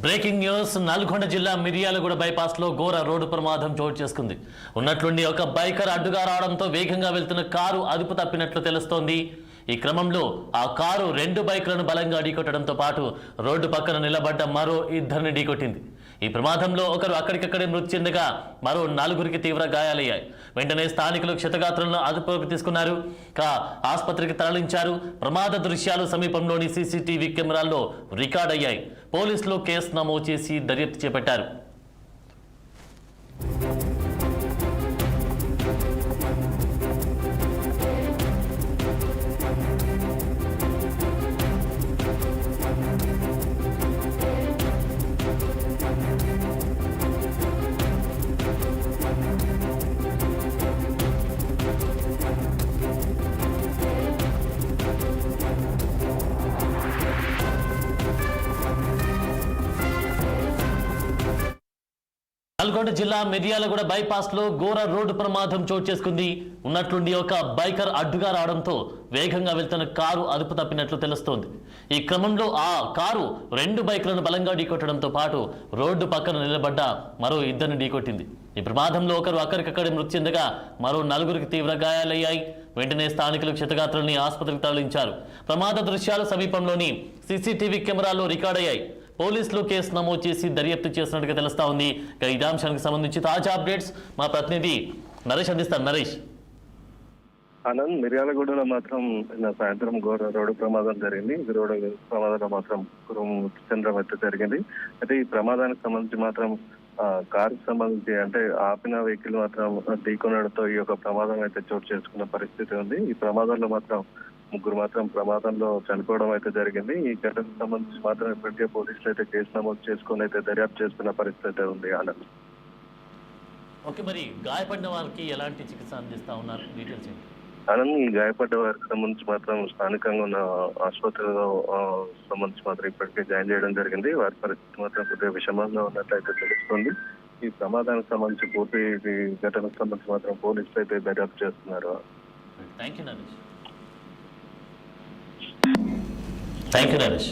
Breaking news Nalgonda జిల్లా Miryalaguda bypass లో ఘోర రోడ్డు ప్రమాదం చోటు చేసుకుంది. ఉన్నట్లుండి ఒక బైకర్ అడ్డుగా రావడంతో వేగంగా వెళ్తున్న కారు అదుపు తప్పినట్లు తెలుస్తోంది. ఈ క్రమంలో ఆ కారు రెండు బైకులను బలంగా ఢీకొట్టడంతో పాటు రోడ్డు పక్కన నిలబడ్డ మరో ఇద్దరిని ఢీకొట్టింది. ఈ ప్రమాదంలో ఒకరు అక్కడికక్కడే మృతి చెందగా మరో నలుగురికి తీవ్ర గాయాలయ్యాయి. వెంటనే స్థానికులు క్షతగాత్రులను అదుపులోకి తీసుకున్నారు. ఆసుపత్రికి తరలించారు. ప్రమాద దృశ్యాలు సమీపంలోని సీసీటీవీ కెమెరాల్లో రికార్డ్ అయ్యాయి. పోలీసులు కేసు నమోదు చేసి దర్యాప్తు చేపట్టారు. నల్గొండ జిల్లా మిర్యాలగూడ బైపాస్ లో ఘోర రోడ్డు ప్రమాదం చోటు చేసుకుంది. ఉన్నట్లుండి ఒక బైకర్ అడ్డుగా రావడంతో వేగంగా వెళ్తున్న కారు అదుపు తప్పినట్లు తెలుస్తోంది. ఈ క్రమంలో ఆ కారు రెండు బైకులను బలంగా ఢీకొట్టడంతో పాటు రోడ్డు పక్కన నిలబడ్డ మరో ఇద్దరిని ఢీకొట్టింది. ఈ ప్రమాదంలో ఒకరు అక్కడికక్కడే మృతి చెందగా మరో నలుగురికి తీవ్ర గాయాలయ్యాయి. వెంటనే స్థానికులు క్షతగాత్రుల్ని ఆసుపత్రికి తరలించారు. ప్రమాద దృశ్యాలు సమీపంలోని సీసీటీవీ కెమెరాల్లో రికార్డ్ అయ్యాయి. పోలీసులు కేసు నమోదు చేసి దర్యాప్తు చేస్తున్నట్టుగా తెలుస్తా ఉంది. ఇదే అంశానికి సంబంధించి తాజా అప్డేట్స్ మా ప్రతినిధి నరేష్ అందిస్తారు. నరేష్, ఆనంద్, మిర్యాలగూడలో మాత్రం నిన్న సాయంత్రం ఘోర రోడ్డు ప్రమాదం జరిగింది. ఈ రోడ్డు ప్రమాదంలో మాత్రం మృతి చెందడం అయితే జరిగింది. అయితే ఈ ప్రమాదానికి సంబంధించి మాత్రం కారుకు సంబంధించి అంటే ఆపిన వెహికల్ మాత్రం ఢీకొనడంతో ఈ యొక్క ప్రమాదం అయితే చోటు చేసుకున్న పరిస్థితి ఉంది. ఈ ప్రమాదంలో మాత్రం ముగ్గురు మాత్రం ప్రమాదంలో చనిపోవడం అయితే జరిగింది. ఈ ఘటనకు సంబంధించి మాత్రం ఇప్పటికే పోలీసులు అయితే కేసు నమోదు చేసుకుని అయితే దర్యాప్తు చేస్తున్న పరిస్థితి అయితే ఉంది. ఆనంద్, ఓకే, మరి గాయపడిన వారికి ఎలాంటి చికిత్స అందిస్తా ఉన్నారు? డీటెయిల్స్ ఏంటి? ఆనంద్, ఈ గాయపడ్డ వారికి సంబంధించి మాత్రం స్థానికంగా ఉన్న ఆసుపత్రిలో సంబంధించి మాత్రం ఇప్పటికే జాయిన్ చేయడం జరిగింది. వారి పరిస్థితి మాత్రం కొద్దిగా విషమంగా ఉన్నట్లయితే తెలుస్తుంది. ఈ ప్రమాదానికి సంబంధించి పూర్తి ఘటనకు సంబంధించి మాత్రం పోలీసులు అయితే దర్యాప్తు చేస్తున్నారు. Thank you Naresh.